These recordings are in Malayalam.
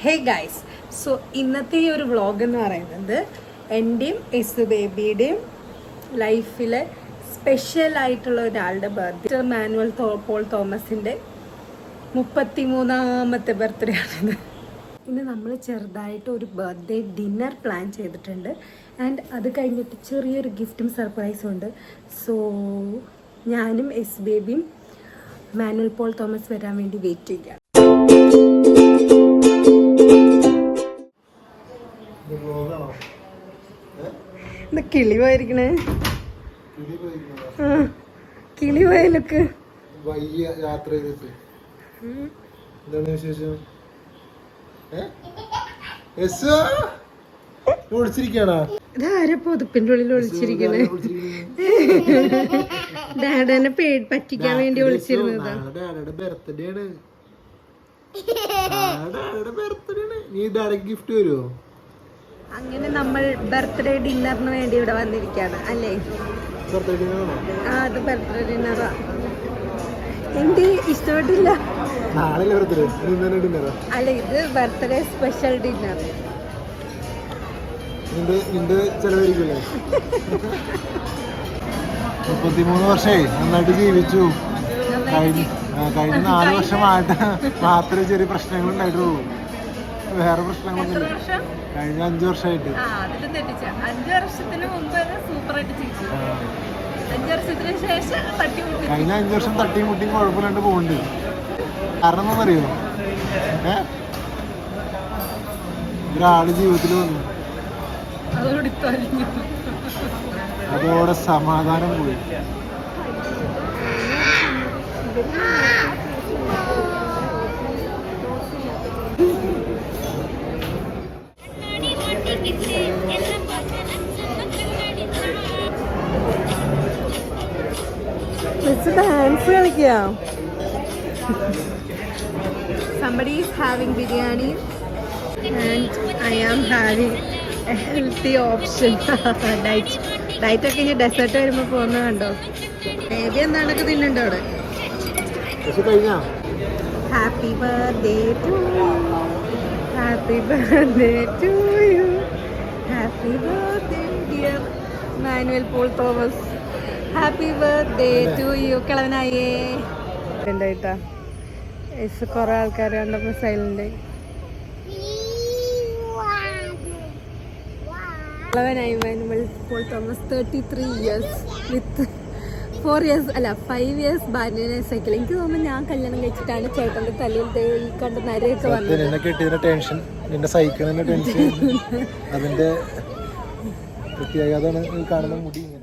ഹേ ഗൈസ്, സോ ഇന്നത്തെ ഈ ഒരു വ്ളോഗ് എന്ന് പറയുന്നത് എൻ്റെയും എസ് ബേബിയുടെയും ലൈഫിലെ സ്പെഷ്യൽ ആയിട്ടുള്ള ഒരാളുടെ ബർത്ത്ഡേ, മാനുവൽ പോൾ തോമസിൻ്റെ 33ാമത്തെ ബർത്ത്ഡേ ആണിത്. ഇന്ന് നമ്മൾ ചെറുതായിട്ട് ഒരു ബർത്ത്ഡേ ഡിന്നർ പ്ലാൻ ചെയ്തിട്ടുണ്ട്. ആൻഡ് അത് കഴിഞ്ഞിട്ട് ചെറിയൊരു ഗിഫ്റ്റും സർപ്രൈസും ഉണ്ട്. സോ ഞാനും എസ് ബേബിയും മാനുവൽ പോൾ തോമസ് വരാൻ വേണ്ടി വെയിറ്റ് ചെയ്യാം. കിളി പോയിരിക്കണേ, കിളി പോയ ലുക്ക്. യാത്ര ചെയ്തിട്ട് എന്താണ് വിശേഷം? ഒളിച്ചിരിക്കണോ? ഇതാരാ പൊതുപ്പിന്റെ ഉള്ളിൽ ഒളിച്ചിരിക്കണേ? ഡാഡനെ പറ്റിക്കാൻ വേണ്ടി ഒളിച്ചിരുന്നതാ. ബർത്ത്ഡേ ആണ്. നീ ഡയറക്റ്റ് ഗിഫ്റ്റ് വരുമോ? അങ്ങനെ നമ്മൾ ബർത്ത്ഡേ ഡിന്നറിന് വേണ്ടി ഇവിടെ വന്നിരിക്കുകയാണ് അല്ലേ? അത് ബർത്ത്ഡേ ഡിന്നറാ. എനിക്ക് ഇഷ്ടപ്പെട്ടില്ല. അല്ല, ഇത് ബർത്ത്ഡേ സ്പെഷ്യൽ ഡിന്നർ. ചെലവായിരിക്കില്ലേ? 33 വർഷമായി നന്നായിട്ട് ജീവിച്ചു. കഴിഞ്ഞ 4 വർഷമായിട്ട് മാത്രമേ ചെറിയ പ്രശ്നങ്ങൾ ഉണ്ടായിട്ടുള്ളൂ. വേറെ പ്രശ്നങ്ങളൊന്നുമില്ല. കഴിഞ്ഞ 5 വർഷമായിട്ട്. കഴിഞ്ഞ 5 വർഷം തട്ടിയും മുട്ടിയും കുഴപ്പമില്ലാണ്ട് പോകുന്നുണ്ട്. കാരണം എന്താണെന്നറിയോ? ഒരാള് ജീവിതത്തിൽ വന്നു, അതോടെ സമാധാനം പോയി. ഡാൻസ് കളിക്കാം. Somebody is having biryani and I am having a healthy option. Diet ഒക്കെ ഇനി ഡെസേർട്ട് വരുമ്പോൾ പോകുന്ന കണ്ടോ? ബേബി എന്താണൊക്കെ തിന്നുണ്ടോ അവിടെ? Happy birthday to you, happy birthday to you, happy birthday dear Manuel Paul Thomas, happy birthday to you. കിളവനായേ എന്തായിട്ടാ? കുറെ ആൾക്കാർ കണ്ടപ്പോ സൈലന്റ്. കിളവനായി Manuel Paul Thomas. 33 years with 4 years അല്ല 5 years ബാനിയനെ സൈക്കിൾ. എനിക്ക് തോന്നുന്നു ഞാൻ കല്യാണം കഴിച്ചിട്ടാണ് ചേട്ടൻ്റെ തലയിൽ ഈ കണ്ട നരയൊക്കെ വന്നത്. ടെൻഷൻ, നിന്റെ സൈക്കിളിന്റെ ടെൻഷൻ, അതിന്റെ പ്രത്യേകത കാണുന്ന മുടി ഇങ്ങനെ.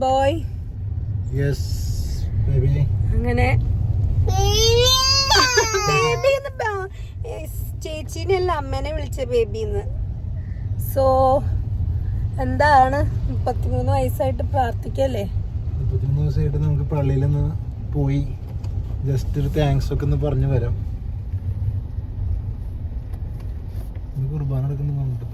ബോയ്. Yes baby. അങ്ങനെ ചേച്ചീനെ അല്ല അമ്മേനെ വിളിച്ച ബേബിന്ന്. സോ എന്താണ് 33 വയസ്സായിട്ട് പ്രാർത്ഥിക്കല്ലേ? 33 ദിവസമായിട്ട് നമുക്ക് പള്ളിയിൽ നിന്ന് പോയി ജസ്റ്റ് ഒരു താങ്ക്സ് ഒക്കെ ഒന്ന് പറഞ്ഞു വരാം. കുർബാന എടുക്കുന്നുണ്ട്.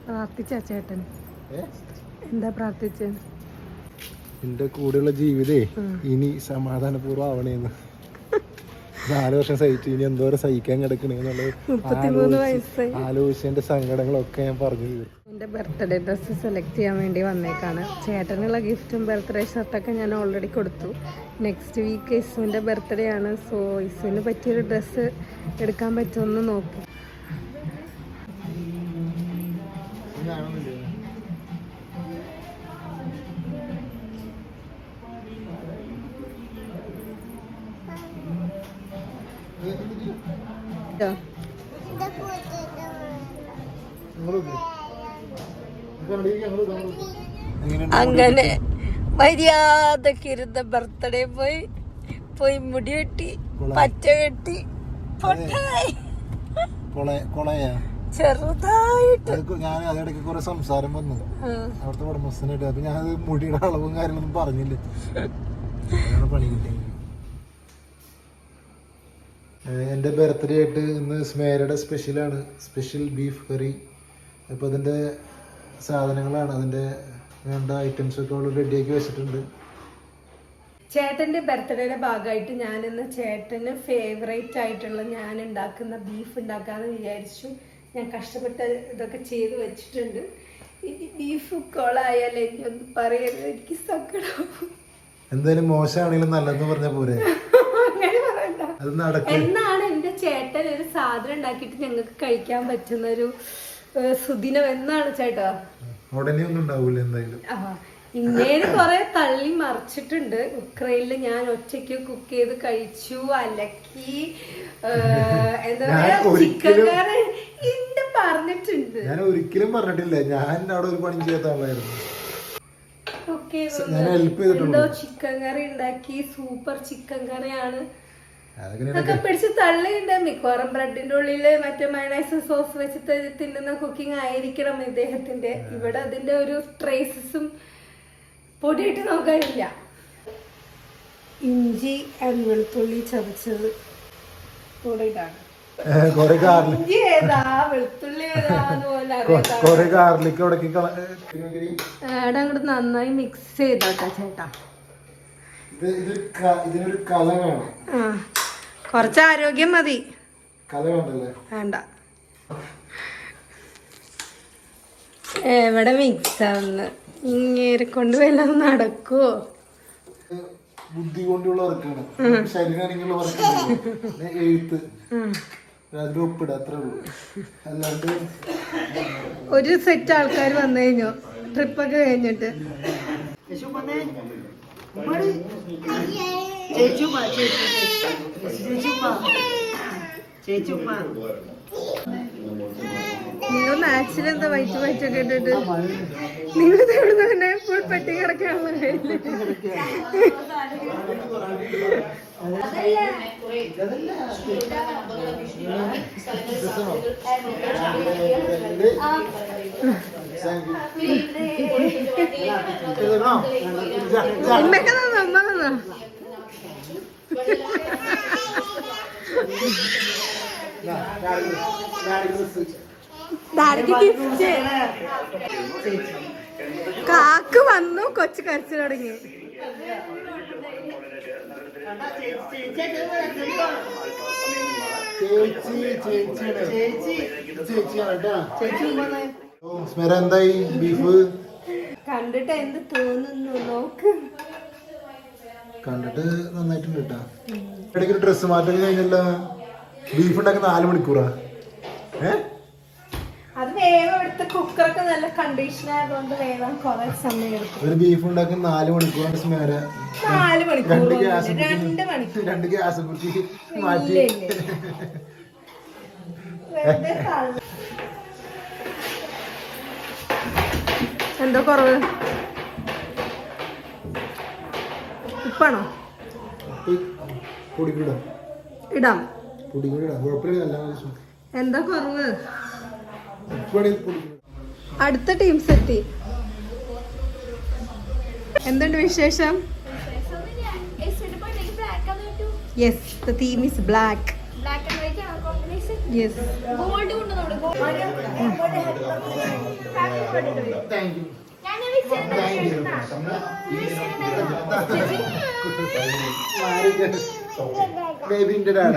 പ്രാർത്ഥിച്ച ചേട്ടൻ എന്താ പ്രാർത്ഥിച്ച? എന്റെ കൂടെയുള്ള ജീവിതേ ഇനി സമാധാനപൂർവ്വം ആവണേന്ന്. 4 വർഷം സഹിച്ചു, ഇനി എന്തോരം സഹിക്കാൻ കിടക്കണെന്നുള്ളത് 33 വയസ്സായി. ആലോചിച്ചതിന്റെ സങ്കടങ്ങളൊക്കെ ഞാൻ പറഞ്ഞു തീർന്നു. എൻ്റെ ബർത്ത്ഡേ ഡ്രസ്സ് സെലക്ട് ചെയ്യാൻ വേണ്ടി വന്നേക്കാണ്. ചേട്ടനുള്ള ഗിഫ്റ്റും ബർത്ത്ഡേ ഷർട്ടൊക്കെ ഞാൻ ഓൾറെഡി കൊടുത്തു. നെക്സ്റ്റ് വീക്ക് ഇസുവിൻ്റെ ബർത്ത്ഡേ ആണ്. സോ ഇസുവിന് പറ്റിയൊരു ഡ്രസ്സ് എടുക്കാൻ പറ്റുമെന്ന് നോക്കി. അങ്ങനെ മര്യാദക്ക് ഇരുന്ന ബർത്ത്ഡേ പോയി മുടി വെട്ടി, പച്ച കെട്ടി, ചെറുതായിട്ട് ഞാൻ അതിടയ്ക്ക് കുറെ സംസാരം വന്നു അവിടുത്തെ ഉടമസ്ഥനായിട്ട്. അപ്പൊ ഞാൻ മുടിയുടെ അളവും കാര്യങ്ങളൊന്നും പറഞ്ഞില്ല. പണി കിട്ടി. എൻ്റെ ബർത്ത്ഡേ ആയിട്ട് ഇന്ന് സ്മേരയുടെ സ്പെഷ്യലാണ്, സ്പെഷ്യൽ ബീഫ് കറി. അപ്പോൾ അതിൻ്റെ സാധനങ്ങളാണ്, അതിൻ്റെ വേണ്ട ഐറ്റംസൊക്കെ അവൾ റെഡിയാക്കി വെച്ചിട്ടുണ്ട്. ചേട്ടൻ്റെ ബർത്ത്ഡേയുടെ ഭാഗമായിട്ട് ഞാനിന്ന് ചേട്ടന് ഫേവറേറ്റ് ആയിട്ടുള്ള ഞാൻ ഉണ്ടാക്കുന്ന ബീഫ് ഉണ്ടാക്കാമെന്ന് വിചാരിച്ചു. ഞാൻ കഷ്ടപ്പെട്ട് ഇതൊക്കെ ചെയ്ത് വെച്ചിട്ടുണ്ട്. ഇനി ബീഫ് കൊളായാലേ എനിക്കൊന്ന് പറയരുത്, എനിക്ക് സങ്കടമാവും. എന്തായാലും മോശമാണെങ്കിലും നല്ലതെന്ന് പറഞ്ഞ പോരെ, അങ്ങനെ പറയണ്ട. അത് നടക്കും. എന്നാണ് എൻ്റെ ചേട്ടൻ ഒരു സാധനം ഉണ്ടാക്കിയിട്ട് ഞങ്ങൾക്ക് കഴിക്കാൻ പറ്റുന്ന ഒരു സുദിനം എന്നാണ് ചേട്ടാ. ഉടനെ ഒന്നും ഉണ്ടാവൂല എന്തായാലും. ഇങ്ങനെ കൊറേ തള്ളി മറിച്ചിട്ടുണ്ട്. ഉക്രൈനില് ഞാൻ ഒറ്റയ്ക്ക് കുക്ക് ചെയ്ത് കഴിച്ചു, അലക്കി, എന്താ പറയാ, ചിക്കൻ കറി ഇണ്ട് പറഞ്ഞിട്ടുണ്ട്. ഞാൻ ഒരിക്കലും പറഞ്ഞിട്ടില്ല, ഞാൻ അവിടെ ഒരു പണി ചെയ്യാത്ത ആളായിരുന്നു. എന്തോ ചിക്കൻ കറി ഉണ്ടാക്കി, സൂപ്പർ ചിക്കൻ കറിയാണ്. അതൊക്കെ പിടിച്ച് തള്ളിയുണ്ട്. മിക്കവാറും ബ്രെഡിന്റെ ഉള്ളില് മറ്റേ മയണൈസ് സോസ് വെച്ച് തിന്നുന്ന കുക്കിംഗ് ആയിരിക്കണം ഇദ്ദേഹത്തിന്റെ. ഇവിടെ അതിന്റെ ഒരു ട്രേസസും പൊടിയിട്ട് നോക്കാനില്ല. ഇഞ്ചി ആൻഡ് വെളുത്തുള്ളി ചതച്ചത് കൂടെ ഇടാണ്. ഇഞ്ചി ഏതാ വെളുത്തുള്ളി ഏതാന്ന് പോലെ അങ്ങോട്ട് നന്നായി മിക്സ് ചെയ്തോട്ടെ ചേട്ടാ. കുറച്ച് ആരോഗ്യം മതി, വേണ്ട. എവിടെ മിക്സ് ആവുന്ന ഇങ്ങനെ കൊണ്ട് വല്ലതും നടക്കുവോ? ബുദ്ധി കൊണ്ടുള്ള വർക്കാണ്, ശരീരം എഴുത്ത് ഒപ്പിട അത്രേ ഉള്ളൂ. അല്ലാണ്ട് ഒരു സെറ്റ് ആൾക്കാർ വന്നു കഴിഞ്ഞു ട്രിപ്പൊക്കെ കഴിഞ്ഞിട്ട്. നിങ്ങൾ മാച്ചിൽ എന്താ വൈറ്റൊക്കെ ഇട്ടിട്ട് നിങ്ങൾ എവിടെ തന്നെ ഫുൾ പെട്ടി കിടക്കാനുള്ള കയ്യില്. ഇമ്മൊക്കെ തന്നോ, ഉമ്മ തന്നോ? കാക്ക് വന്നു, കൊച്ചു കരച്ചു തുടങ്ങി. എന്തായി ബീഫ് കണ്ടിട്ട് എന്ത് തോന്നുന്നു നോക്ക്. കണ്ടിട്ട് നന്നായിട്ടുണ്ട് കേട്ടാ. ഇടയ്ക്ക് ഡ്രസ്സ് മാറ്റം കഴിഞ്ഞല്ല. ബീഫ് ഉണ്ടാക്കി 4 മണിക്കൂറാ. അത് വേഗം എടുത്ത് കുക്കറൊക്കെ നല്ല കണ്ടീഷൻ ആയതുകൊണ്ട് വേഗം കുറെ സമയം എടുക്കും. ഒരു ബീഫ് ഉണ്ടാക്കി 4 മണിക്കൂറാണ് സ്മേര. 4 മണിക്കൂർ 2 ഗ്യാസ് കുറ്റി മാറ്റി. എന്തോ കുറവ്? ഉപ്പാണോ? ഇടാം. എന്താ കുറവ്? അടുത്ത ടീംസ് എത്തി. എന്തുണ്ട് വിശേഷം? Yes, the theme is black. Black and white ആണ് combination. Yes. Gold കൊണ്ട് നമ്മൾ gold. Thank you. ഞാൻ വിഷയം ബേബിന്റെ ഡാഡ.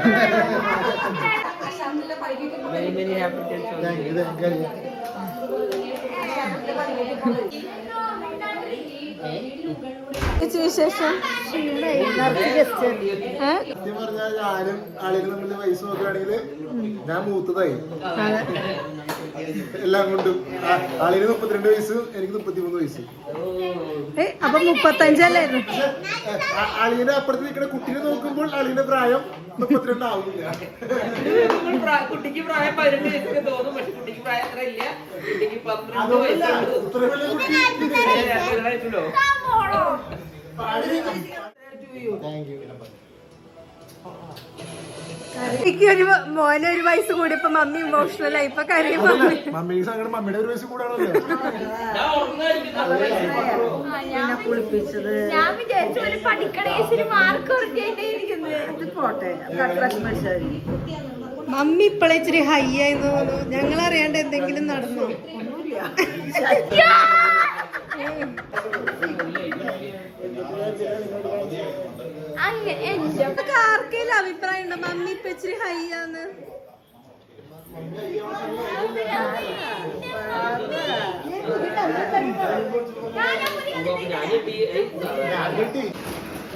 Many many happy returns. Thank you, thank you. വിശേഷം സത്യം പറഞ്ഞാൽ ഞാനും ആളുകൾ തമ്മിൽ വയസ്സ് നോക്കുകയാണെങ്കിൽ ഞാൻ മൂത്തതായി എല്ലാം കൊണ്ടും. ആളിന് 32 വയസ്സ്, എനിക്ക് 33 വയസ്സ്. അപ്പൊ 35 ആളിന്റെ അപ്പുറത്ത് നിൽക്കുന്ന കുട്ടീനെ നോക്കുമ്പോൾ ആളിന്റെ പ്രായം 32 ആവില്ല. കുട്ടിക്ക് പ്രായം 18 വയസ്സൊക്കെ തോന്നും, പക്ഷെ കുട്ടിക്ക് പ്രായം അത്ര ഇല്ല. കുട്ടിക്ക് 12 വയസ്സുള്ളൂ. ഇത്ര വലിയ കുട്ടി. Thank you. എനിക്ക് ഒരു മോനെ ഒരു വയസ്സ് കൂടിയപ്പോ മമ്മി ഇമോഷണൽ ആയി. ഇപ്പൊ കരയും മമ്മി. മമ്മിക്ക് സങ്കടം, മമ്മിയുടെ ഒരു വയസ്സ് കൂടാണല്ലോ. കുളിപ്പിച്ചത് ഞാൻ വിചാരിച്ചു ഒരു പഠിക്കണേസിന് മാർക്ക് കുറഞ്ഞിരിക്കുന്നത്. പോട്ടെ, മമ്മി ഇപ്പളെ ഇച്ചിരി ഹൈ ആയിരുന്നു തോന്നുന്നു. ഞങ്ങൾ അറിയാണ്ട് എന്തെങ്കിലും നടന്നു. ആർക്കെങ്കിലും അഭിപ്രായം ഉണ്ടോ മമ്മി ഇപ്പൊ ഇച്ചിരി ഹൈ ആന്ന്?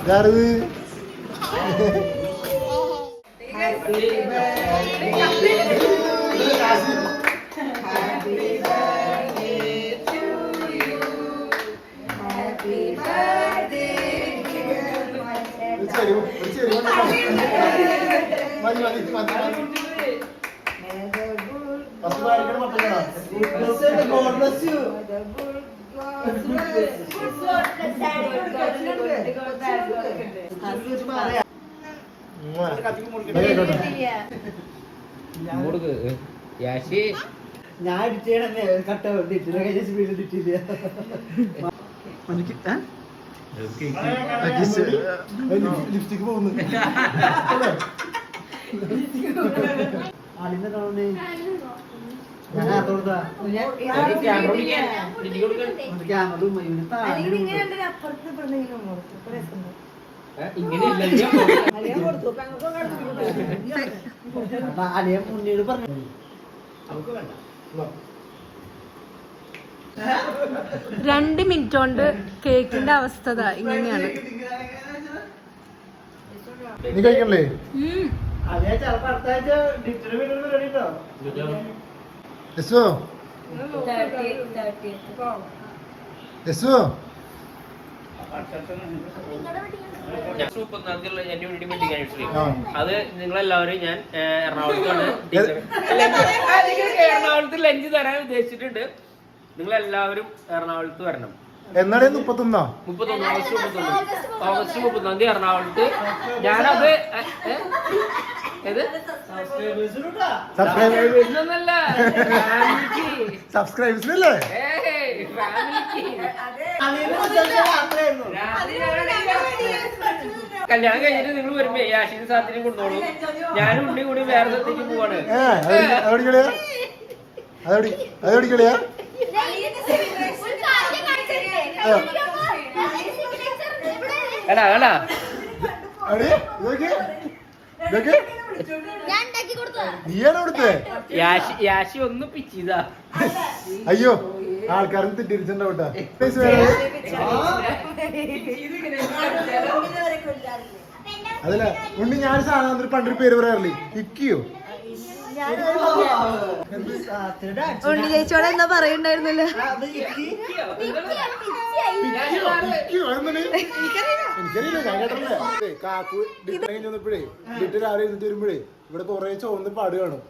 ഇതാരത്? ഞാൻ ഇടിച്ചേ കട്ട ഇട്ടില്ല. ലിപ്സ്റ്റിക് പോകുന്നു. ആളിനെ കാണുന്നേ ഞാൻ അതോടാ അലിയ മുന്നീട് പറഞ്ഞു. 2 മിനിറ്റ് കൊണ്ട് കേക്കിന്റെ അവസ്ഥ ഇങ്ങനെയാണ്. നീ കഴിക്കണല്ലേ? അതേ ചിലപ്പോ അടുത്ത ആഴ്ച ഡിറ്റർ വീഡിയോ റെഡി കേട്ടോ. യെസോ യെസോ അത് നിങ്ങളെല്ലാവരും ഞാൻ എറണാകുളത്താണ് എറണാകുളത്ത് ലഞ്ച് തരാൻ ഉദ്ദേശിച്ചിട്ടുണ്ട്. നിങ്ങളെല്ലാവരും എറണാകുളത്ത് വരണം. എന്നാടേ? 31 ഓഗസ്റ്റ് 31 എറണാകുളത്ത്. ഞാനത് സബ്സ്ക്രൈബേഴ്സിനല്ലേ? കല്യാണം കഴിഞ്ഞിട്ട് നിങ്ങൾ വരുമ്പോ യാഷിനും സാത്തിനും കൊണ്ടോളൂ. ഞാനും ഉണ്ണി കൂടി വേറെ സ്ഥലത്തേക്ക് പോവാണ്. അതെവിടിക്കളിയാ? എടാ എടാ നീയാണ് കൊടുത്തേ? യാഷി ഒന്ന് പിച്ചിതാ. അയ്യോ, ആൾക്കാരും തെറ്റിരിച്ചിട്ടുണ്ടാവട്ടെ. അതല്ല ഉണ്ണി, ഞാൻ സാധാരണ പണ്ടൊരു പേര് പറയാറില്ലേ, ഇക്കിയോ? ഉണ്ണി ചേച്ചോടെ എന്താ പറയണ്ടായിരുന്നല്ലോ? എനിക്കറിയില്ല, ഞാൻ കേട്ടില്ല. കാക്കു ഡിറ്റ് കഴിഞ്ഞ് വന്നപ്പോഴേ ഡിറ്റ് രാവിലെ ഇരുന്നിട്ട് വരുമ്പോഴേ ഇവിടെ കൊറേ ചുവന്ന് പാട് കാണും.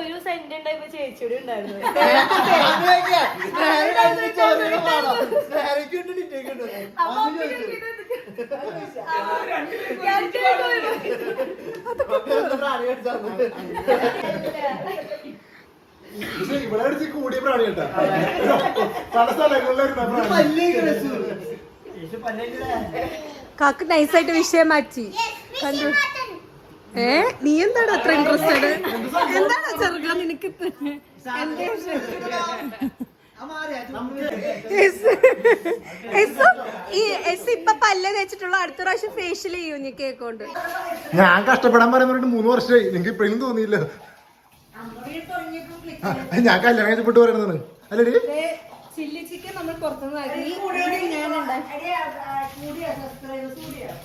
ഒരു സെന്റ് ഉണ്ടായപ്പോ ചേച്ചിയോട് ഉണ്ടായിരുന്നു. ഇവിടെ അടിച്ച് കൂടിയ പ്രാണി കേട്ടാ. പല സ്ഥലങ്ങളിലായിരുന്നു കാക്ക് നൈസായിട്ട് വിഷയം മാറ്റി കണ്ടു. നീ എന്താണ് അത്ര ഇൻട്രസ്റ്റഡ്? എന്താണ് ചെറുക്കാൻ നിനക്ക്? ഇപ്പൊ പല്ല തേച്ചിട്ടുള്ള അടുത്ത പ്രാവശ്യം ഫേഷ്യൽ ചെയ്യും നീ കേക്ക് കൊണ്ട്. ഞാൻ കഷ്ടപ്പെടാൻ പറയുമ്പോഴായിട്ട് 3 വർഷമായി, നിങ്ങൾക്ക് ഇപ്പോഴും തോന്നിയില്ല. ഞാൻ കല്യാണം കഴിച്ചപ്പെട്ട് പറയുന്നതാണ് അല്ലേ? ചില്ലി ചിക്കൻ നമ്മൾ പുറത്തുനിന്ന് ഞാൻ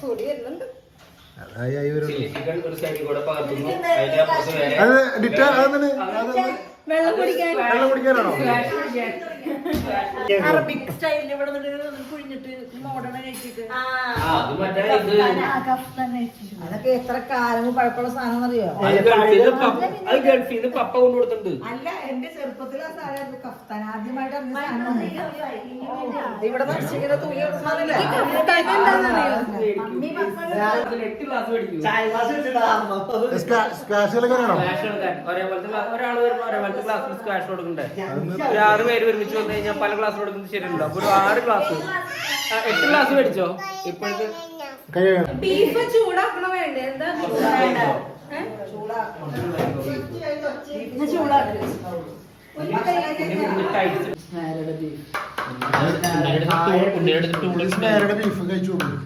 കൂടി വരുന്നുണ്ട്. അത് ഡിറ്റ അതെന്താണ്? വെള്ളം കുടിക്കാൻ വെള്ളം കുടിക്കാനാണോ? അറബിക് സ്റ്റൈലിൽ ഇവിടെ കുഴിഞ്ഞിട്ട് മോഡേൺ കഴിച്ചിട്ട് അതൊക്കെ എത്ര കാലം പഴക്കമുള്ള സാധനം അറിയോ? അത് ഗൾഫിൽ നിന്ന് പപ്പ കൊണ്ടു കൊടുത്തിട്ടുണ്ട്. അല്ല എന്റെ ചെറുപ്പത്തിൽ ആ സാധനം കഫ്താൻ ആദ്യമായിട്ട് അറിഞ്ഞ സാധനം ഇവിടെ ഇങ്ങനെ തൂങ്ങിയ സാധനമല്ലേ? 8 ക്ലാസ് പഠിക്കും. സ്ക്വാഷുകളൊക്കെ ആണോ? ഒരാൾ വരുമ്പോ ഒരേപോലത്തെ ക്ലാസ്സിൽ സ്ക്വാഷ് കൊടുക്കണ്ടേ? 6 പേര് ഒരുമിച്ച് വന്നു കഴിഞ്ഞാൽ പല ക്ലാസ് കൊടുക്കുന്നത് ശരിയല്ലോ. അപ്പൊ ഒരു 6 ക്ലാസ് 8 ക്ലാസ് മേടിച്ചോ ഇപ്പോഴത്തെ? ബീഫ് ചൂടാക്കണ വേണ്ടേ? എന്താ സ്മേരയുടെ ബീഫ് കഴിച്ചു നോക്കും.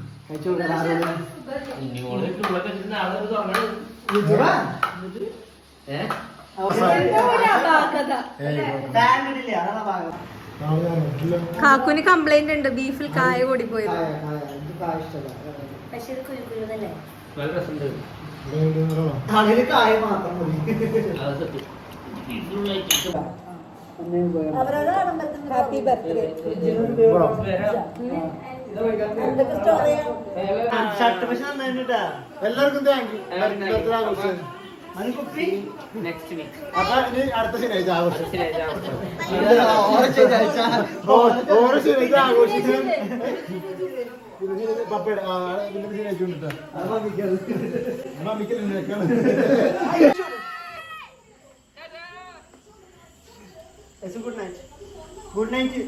കാക്കുന് കംപ്ലൈന്റ് ഉണ്ട്, ബീഫിൽ കായ കൂടിപ്പോയത്. പക്ഷെ ഇത് കുരുക്കുരുതല്ലേ? നല്ല രസമുണ്ട്. അതിന് കായ മാത്രം മതി. അവരവരുടെ ആഡംബരത്തിന് ഹാപ്പി ബർത്ത്ഡേ. എന്തൊക്കെ സ്റ്റോറിയാ? എല്ലാവർക്കും താങ്ക് യു. നെക്സ്റ്റ് വീക്ക് അപ്പൊ ഇനി അടുത്ത ശനിയാഴ്ച ആഘോഷം. ഓരോ ശനിയാഴ്ച ആഘോഷിക്കാൻ പപ്പയുടെ പിന്നെ ശനിയാഴ്ച കൊണ്ടിട്ടാ ഗുഡ് നൈറ്റ്.